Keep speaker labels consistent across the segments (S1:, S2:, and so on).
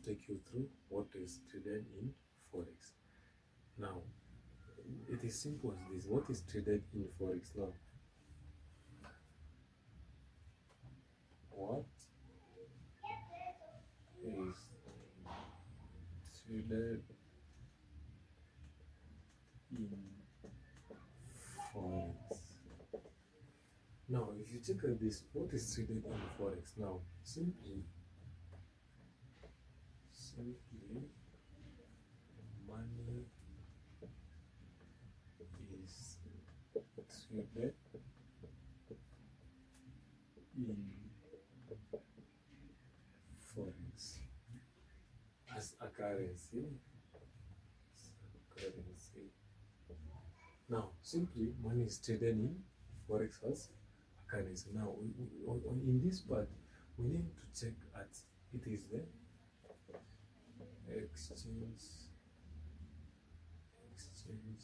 S1: take you through what is traded in Forex. Now, it is simple as this. What is traded in Forex now? What is traded in Forex? Now, if you check at this, what is traded in Forex now? Simply money is traded in Forex as a currency. Now, simply money is traded in Forex as a currency. Now, in this part, we need to check at it is the exchange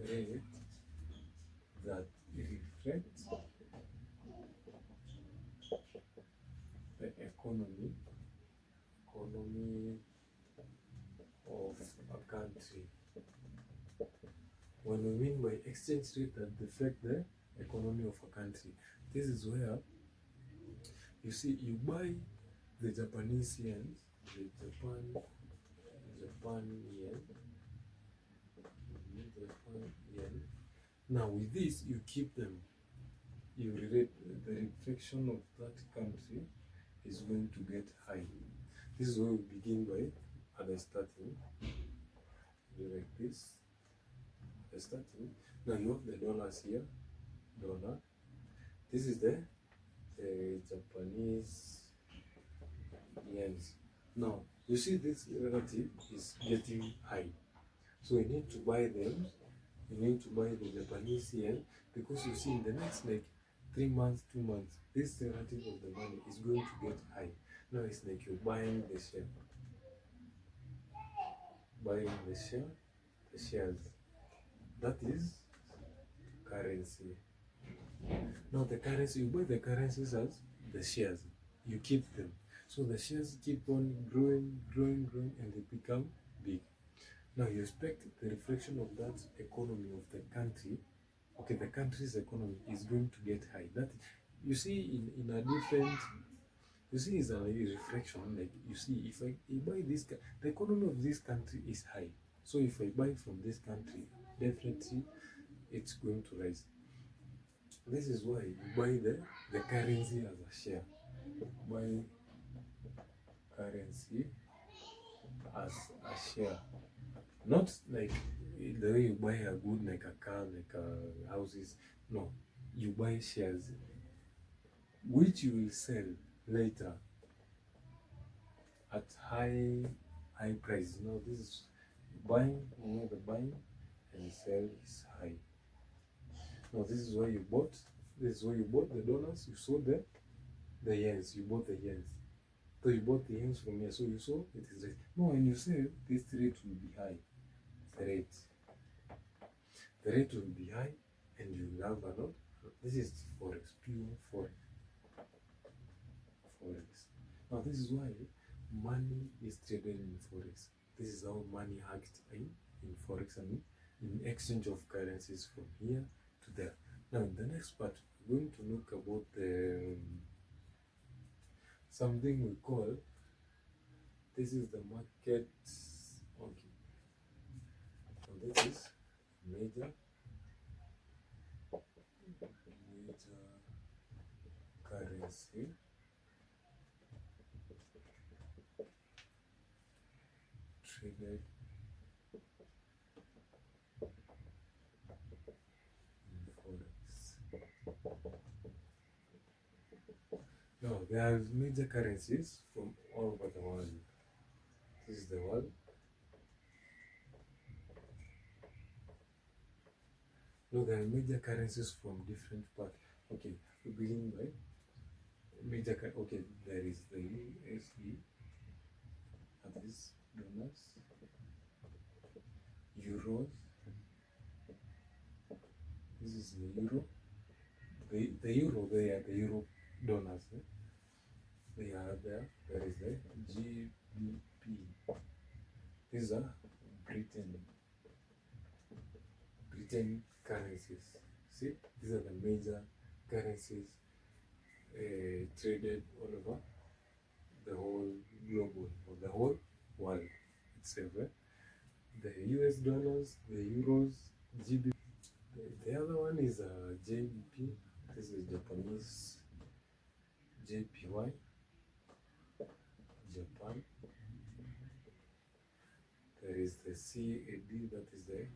S1: rate that reflects the economy of a country. When we mean by exchange rate that reflect the economy of a country, this is where you see you buy the Japanese yen, the Japan yen. Now with this you keep them. You relate the reflection of that country is going to get high. This is where we begin by at the starting. Like this. The starting. Now you have the dollars here. Dollar. This is the Japanese yens. Now you see this relative is getting high. So you need to buy them. You need to buy the Japanese yen because you see in the next like 3 months, 2 months, this relative of the money is going to get high. Now it's like you're buying the share. Buying the shares. That is currency. Now the currency, you buy the currencies as the shares. You keep them. So the shares keep on growing, and they become big. Now you expect the reflection of that economy of the country. Okay, the country's economy is going to get high. That you see in a different. You see, it's a reflection. Like you see, if I buy this, the economy of this country is high. So if I buy from this country, definitely it's going to rise. This is why you buy the currency as a share. Buy currency as a share. Not like the way you buy a good like a car, like houses. No, you buy shares, which you will sell later at high price. Now this is buying, the buying and sell is high. Now this is where you bought. This is where you bought the dollars. You sold the yens. You bought the yens. So you bought the yens from here. So you saw it is right. No, when you sell, this rate will be high. The rate will be high, and you will have a lot. This is Forex, pure Forex. Now this is why money is traded in Forex. This is how money acts in Forex and in exchange of currencies from here to there. Now in the next part, we're going to look about something we call, this is the market. Okay. So this is major currency traded in Forex. Now there are major currencies from all over the world. This is the world. No, there are major currencies from different parts. Okay, we begin by major. Okay, there is the USD, that is dollars, euros. This is the euro. The euro, they are the euro dollars. They are there. There is the GBP. these are Britain currencies. See, these are the major currencies traded all over the whole global or the whole world itself. The US dollars, the euros, GBP. The other one is JBP. This is Japanese JPY, Japan. There is the CAD, that is the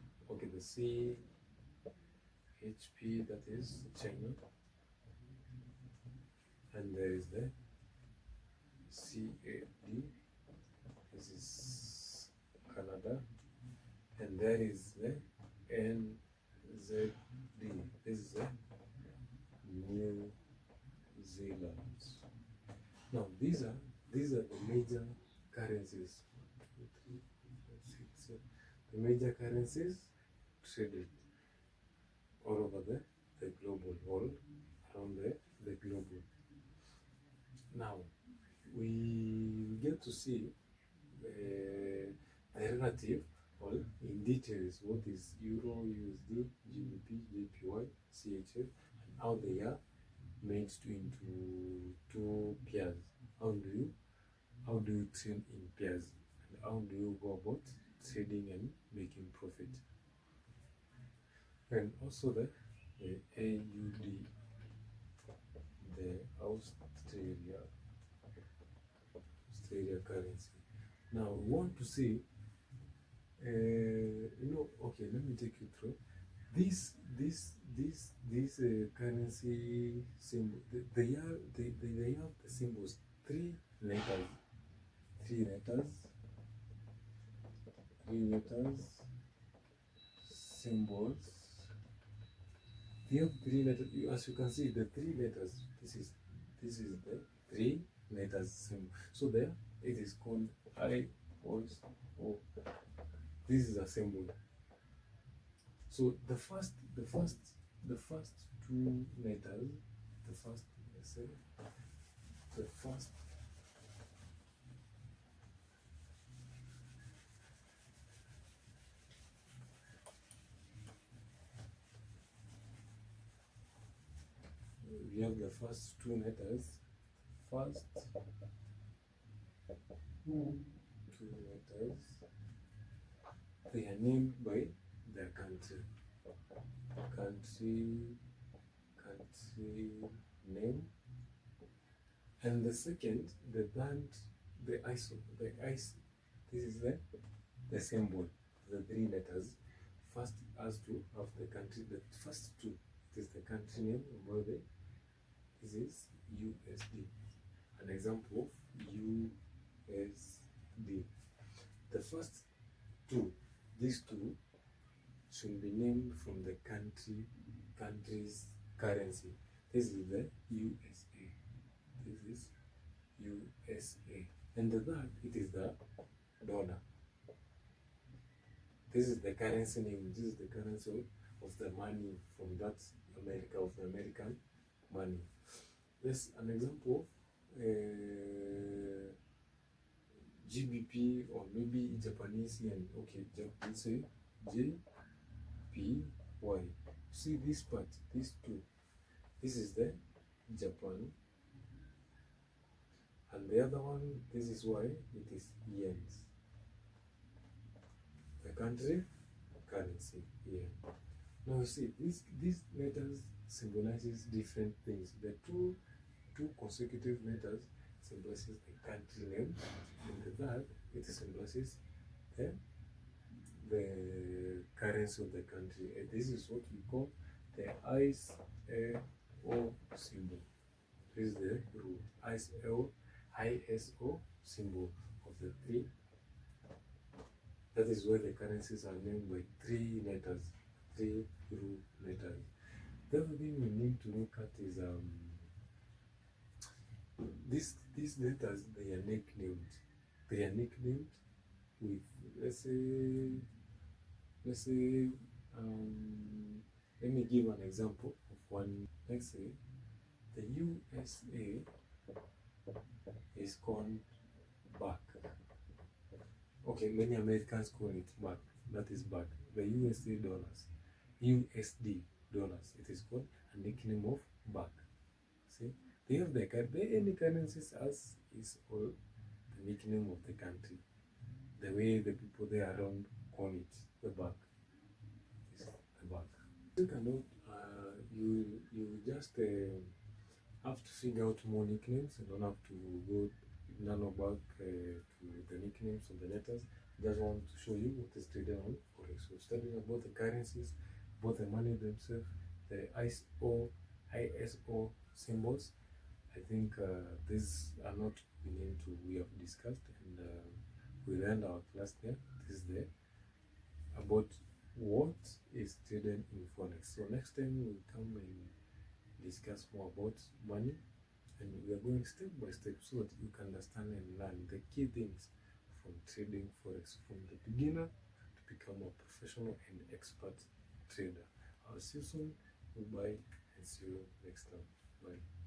S1: CHP, that is China, and there is the CAD, this is Canada, and there is the NZD, this is the New Zealand. Now these are the major currencies. 1, 2, 3, 4, 5, 6, 7. The major currencies traded all over the global world, around the global. Now we get to see the relative, or in details, what is Euro, USD, GBP, JPY, CHF, and how they are made into two pairs. How do you trade in pairs, and how do you go about trading and making profit? And also the AUD, the Australia currency. Now we want to see, okay, let me take you through this currency symbol. They have the symbols, three letters, symbols. They have three letters. As you can see, the three letters. This is the three letters symbol. So there it is called IOO. This is a symbol. So the first two letters, we have the first two letters. They are named by their country name, and the second, the band, the ISO. This is the symbol, the three letters. First has to have the country. The first two, it is the country name. This is USD. An example of USD. The first two, these two should be named from the country's currency. This is the USA. This is USA. And the third, it is the dollar. This is the currency name. This is the currency of the money from that America, of the American money. This an example of GBP, or maybe Japanese yen. Okay, Japanese JPY. See this part, these two. This is the Japan, and the other one, this is why it is yens. The country currency yen. Now you see, these letters symbolizes different things. The two consecutive letters symbolizes the country name, and the third, it symbolizes the currency of the country. And this is what we call the ISO symbol. This is the rule. ISO symbol of the three. That is why the currencies are named by three letters, three rule letters. The other thing we need to look at is these letters, they are nicknamed. They are nicknamed with, let's say, let me give an example of one. Let's say the USA is called back. Okay, many Americans call it back. That is back. The USD dollars. USD dollars. It is called a nickname of back. See, they have any currencies as is all the nickname of the country. The way the people there around call it, the back is the back. You cannot. You just have to figure out more nicknames. You don't have to go nano back to the nicknames of the letters. Just want to show you what is traded on Forex. So studying about the currencies, both the money themselves, the ISO symbols. I think these are not we have discussed, and we'll end our class there. This is the about what is traded in Forex. So next time we'll come and discuss more about money, and we are going step by step so that you can understand and learn the key things from trading Forex from the beginner to become a professional and expert trader. I'll see you soon. Goodbye and see you next time. Bye.